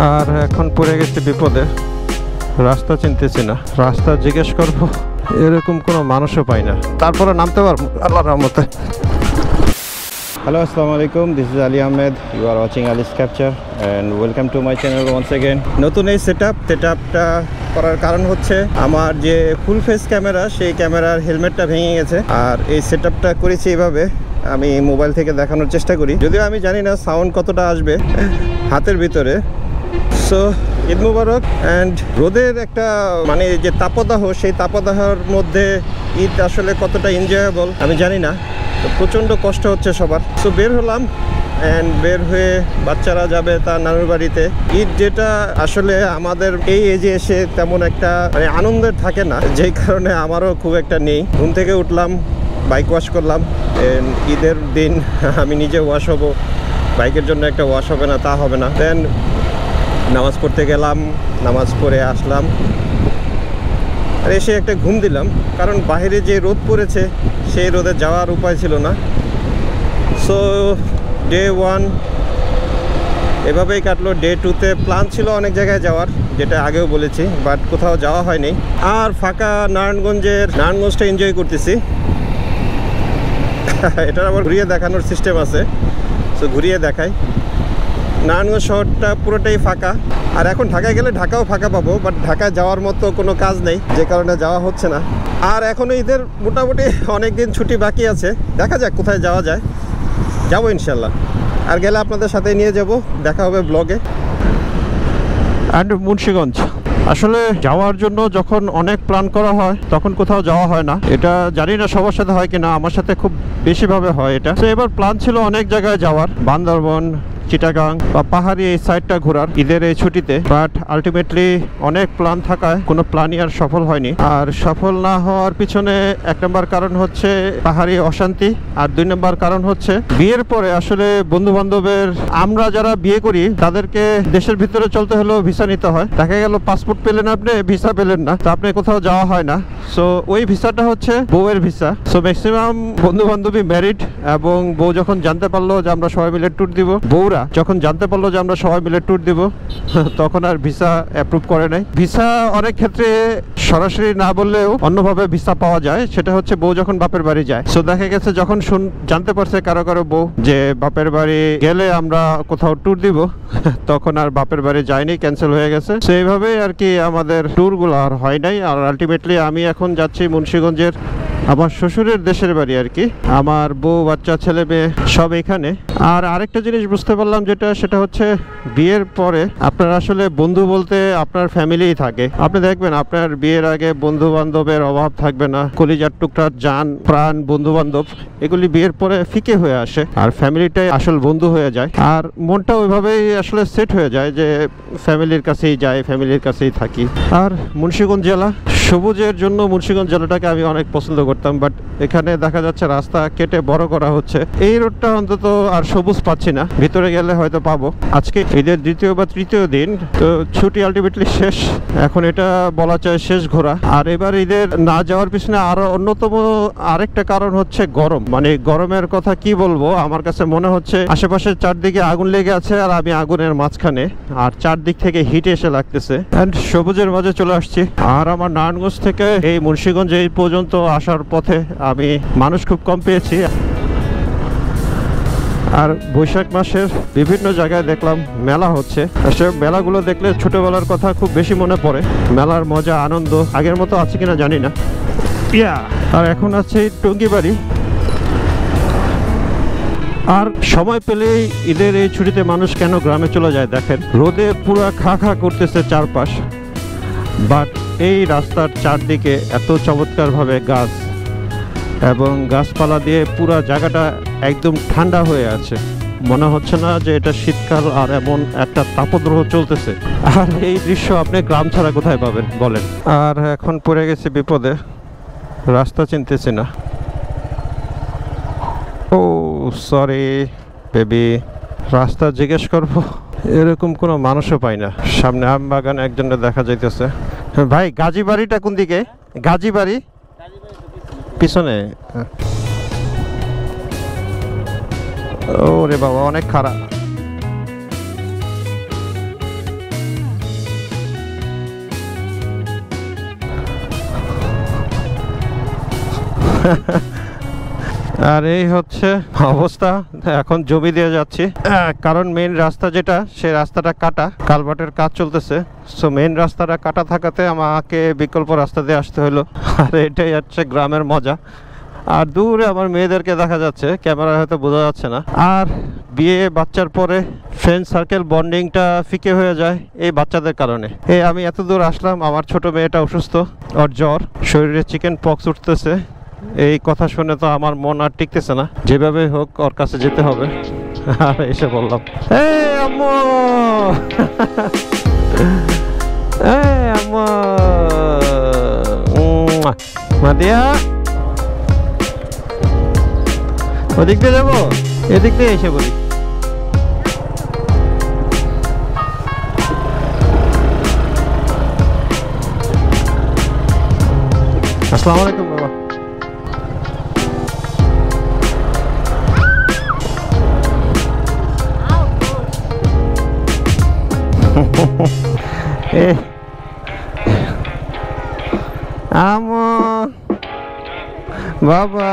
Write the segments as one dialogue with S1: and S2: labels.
S1: আর এখন পড়ে গেছে বিপদে, রাস্তা চিনতেছি না, রাস্তা জিজ্ঞেস করবো এরকম কোনো মানুষও পাই না, তারপরে নামতে পারবো আল্লাহর রহমতে। Hello, assalamu alaikum. This is Ali Ahmed. You are watching Ali's Capture and welcome to my channel once again. নতুন এই সেটআপটা করার কারণ হচ্ছে আমার যে ফুল ফেস ক্যামেরা, সেই ক্যামেরার হেলমেটটা ভেঙে গেছে। আর এই সেটআপটা করেছি এইভাবে, আমি মোবাইল থেকে দেখানোর চেষ্টা করি, যদিও আমি জানি না সাউন্ড কতটা আসবে হাতের ভিতরে। So Eid Mubarak. অ্যান্ড রোদের একটা মানে যে তাপদাহ, সেই তাপদাহর মধ্যে ঈদ আসলে কতটা এনজয়েবল আমি জানি না। তো প্রচণ্ড কষ্ট হচ্ছে সবার। সো বের হলাম, অ্যান্ড বের হয়ে বাচ্চারা যাবে তার নানুর বাড়িতে। ঈদ যেটা আসলে আমাদের এই এজে এসে তেমন একটা মানে আনন্দের থাকে না, যেই কারণে আমারও খুব একটা নেই। ঘুম থেকে উঠলাম, বাইক ওয়াশ করলাম। ঈদের দিন আমি নিজে ওয়াশ হব, বাইকের জন্য একটা ওয়াশ হবে না তা হবে না। দেন নামাজ পড়তে গেলাম, নামাজ পড়ে আসলাম, আর এসে একটা ঘুম দিলাম, কারণ বাইরে যে রোদ পড়েছে সেই রোদে যাওয়ার উপায় ছিল না। সো ডে 1 এভাবেই কাটলো। ডে 2তে প্ল্যান ছিল অনেক জায়গায় যাওয়ার, যেটা আগেও বলেছি, বাট কোথাও যাওয়া হয়নি। আর ফাঁকা নারায়ণগঞ্জটা এনজয় করতেছি। এটার আবার ঘুরিয়ে দেখানোর সিস্টেম আছে, সো ঘুরিয়ে দেখাই। নারায়ণগঞ্জ শহরটা পুরোটাই ফাঁকা। আর এখন ঢাকায় গেলে ঢাকাও ফাঁকা পাবো, বাট ঢাকায় যাওয়ার মতো কোনো কাজ নেই, যে কারণে যাওয়া হচ্ছে না। আর এখনও ঈদের মোটামুটি অনেক দিন ছুটি বাকি আছে, দেখা যাক কোথায় যাওয়া যায়, যাবো ইনশাল্লাহ। আর গেলে আপনাদের সাথে নিয়ে যাব, দেখা হবে ব্লগে। অ্যান্ড মুন্সিগঞ্জ আসলে যাওয়ার জন্য যখন অনেক প্ল্যান করা হয় তখন কোথাও যাওয়া হয় না। এটা জানি না সবার সাথে হয় কিনা, আমার সাথে খুব বেশিভাবে হয় এটা। তো এবার প্ল্যান ছিল অনেক জায়গায় যাওয়ার, বান্দরবন, চিটাগাং বা পাহাড়ি এই সাইডটা ঘোরার ঈদের এই ছুটিতে, বাট আলটিমেটলি অনেক প্ল্যান থাকায় কোনো প্ল্যানই আর সফল হয়নি। আর সফল না হওয়ার পিছনে 1 নম্বর কারণ হচ্ছে পাহাড়ি অশান্তি, আর 2 নম্বর কারণ হচ্ছে বিয়ের পরে আসলে বন্ধু বান্ধবের, আমরা যারা বিয়ে করি তাদেরকে দেশের ভিতরে চলতে হলেও ভিসা নিতে হয়। দেখা গেল পাসপোর্ট পেলেন আপনি, ভিসা পেলেন না, তো আপনি কোথাও যাওয়া হয় না। সো ওই ভিসাটা হচ্ছে বউয়ের ভিসা। সো ম্যাক্সিমাম বন্ধু বান্ধবী ম্যারিড, এবং বউ যখন জানতে পারলো যে আমরা সবাই মিলে ট্যুর দিব, বউরা যখন জানতে পারলো যে আমরা সবাই মিলে ট্যুর দিব, তখন আর ভিসা অ্যাপ্রুভ করে নাই। ভিসা অনেক ক্ষেত্রে সরাসরি না বললেও অন্যভাবে ভিসা পাওয়া যায়, সেটা হচ্ছে বউ যখন বাপের বাড়ি যায়। সো দেখা গেছে যখন জানতে পারছে কারো বউ যে বাপের বাড়ি গেলে আমরা কোথাও ট্যুর দিব, তখন আর বাপের বাড়ি যায়নি, ক্যান্সেল হয়ে গেছে। সেইভাবেই আর কি আমাদের ট্যুরগুলো আর হয় নাই। আর আলটিমেটলি আমি এখন যাচ্ছি মুন্সিগঞ্জের আমার শ্বশুরের দেশের বাড়ি আর কি। আমার বউ, বাচ্চা, ছেলে মেয়ে সব এখানে। আর আরেকটা জিনিস বুঝতে পারলাম সেটা হচ্ছে বিয়ের পরে আপনার আসলে বন্ধু বলতে আপনার ফ্যামিলিই থাকে। আপনি দেখবেন আপনার বিয়ের আগে বন্ধু বান্ধবের অভাব থাকবে না, কলিজার টুকরা, জান প্রাণ বন্ধু বান্ধব এগুলি বিয়ের পরে ফিকে হয়ে আসে, আর ফ্যামিলিটাই আসল বন্ধু হয়ে যায়। আর মনটা ওইভাবেই আসলে সেট হয়ে যায় যে ফ্যামিলির কাছেই যাই, ফ্যামিলির কাছেই থাকি। আর মুন্সিগঞ্জ জেলা, সবুজের জন্য মুন্সিগঞ্জ জেলাটাকে আমি অনেক পছন্দ করতাম, বাট এখানে দেখা যাচ্ছে রাস্তা কেটে বড় করা হচ্ছে। এই রোডটা অন্তত আর সবুজ পাচ্ছি না, ভিতরে গেলে হয়তো পাবো। আজকে ঈদের 2য় বা 3য় দিন, তো ছুটি আলটিমেটলি শেষ। এখন এটা বলা যায় শেষ ঘোরা। আর এবার ঈদের না যাওয়ার পিছনে আরো অন্যতম আরেকটা কারণ হচ্ছে গরম। মানে গরমের কথা কি বলবো, আমার কাছে মনে হচ্ছে আশেপাশে চারদিকে আগুন লেগে আছে আর আমি আগুনের মাঝখানে, আর চারদিক থেকে হিট এসে লাগতেছে। এন্ড সবুজের মাঝে চলে আসছি। আর আমার নারায়ণগঞ্জ থেকে এই মুন্সিগঞ্জ এই পর্যন্ত আসার পথে আমি মানুষ খুব কম পেয়েছি। আর বৈশাখ মাসের বিভিন্ন জায়গায় দেখলাম মেলা হচ্ছে। সব মেলাগুলো দেখলে ছোটবেলার কথা খুব বেশি মনে পড়ে। মেলার মজা, আনন্দ আগের মতো আছে কিনা জানি না। আর এখন আছে টঙ্গিবাড়ি। আর সময় পেলেই ঈদের এই ছুটিতে মানুষ কেন গ্রামে চলে যায় দেখেন। রোদে পুরো খা করতেছে চারপাশ, বাট এই রাস্তার চারদিকে এত চমৎকারভাবে গাছ এবং গাছপালা দিয়ে পুরো জায়গাটা একদম ঠান্ডা হয়ে আছে। মনে হচ্ছে না যে এটা শীতকাল আর এমন একটা তাপদ্রহ চলতেছে। আর এই দৃশ্য আপনি গ্রাম ছাড়া কোথায় পাবেন বলেন। আর এখন পড়ে গেছে বিপদে, রাস্তা চিনতেছি না। ও সরি বেবি, রাস্তা জিজ্ঞেস করবো এরকম কোনো মানুষও পাই না। সামনে আম বাগানে একজনের দেখা যাইতেছে। ভাই গাজী বাড়িটা কোন দিকে? গাজী বাড়ি পিছনে। ওরে বাবা, অনেক খারাপ। আর এই হচ্ছে অবস্থা। এখন জমি দিয়ে যাচ্ছি, কারণ মেইন রাস্তা যেটা, সেই রাস্তাটা কাটা, কালভার্টের কাজ চলতেছে। সো মেইন রাস্তাটা কাটা থাকাতে আমাকে বিকল্প রাস্তা দিয়ে আসতে হলো। আর এটাই হচ্ছে গ্রামের মজা। আর দূরে আমার মেয়েদেরকে দেখা যাচ্ছে, ক্যামেরা হয়তো বোঝা যাচ্ছে না। আর বিয়ে বাচ্চার পরে ফ্রেন্ড সার্কেল বন্ডিংটা ফিকে হয়ে যায় এই বাচ্চাদের কারণে। এই আমি এত দূর আসলাম, আমার ছোট মেয়েটা অসুস্থ, ওর জ্বর, শরীরে চিকেন পক্স উঠতেছে। এই কথা শুনে তো আমার মন আর টিকতেছে না, যেভাবে হোক ওর কাছে যেতে হবে। আর এসে বললাম, এই আম্মু, এই আম্মু, মাদিয়া, ওদিক দিয়ে যাবো, এদিক দিয়ে এসে বলি। আসসালামু আলাইকুম বাবা। আমো বাবা,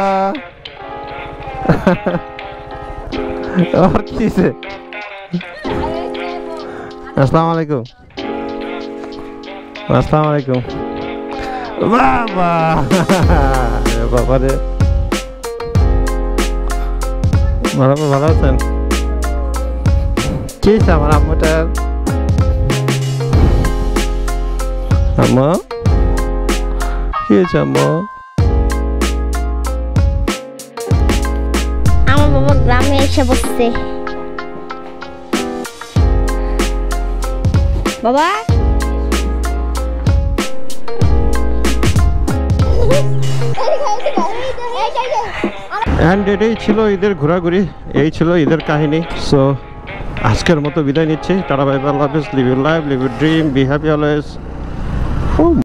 S1: और किसे? अस्सलाम वालेकुम, अस्सलाम वालेकुम बाबा। बाबा रे, ভালো আছেন? কি আমার আম্মুটার? আম্মু কি হয়েছে আম্মু?
S2: আমার বাবা গ্রামে এসে বসছে। বাবা
S1: অ্যান্ড এটাই ছিল ঈদের ঘোরাঘুরি, এই ছিল ঈদের কাহিনী। সো আজকের মতো বিদায় নিচ্ছি। টাটা, বাই বাই, আল্লাহ হাফেজ। Live your life, live your dream, be happy always.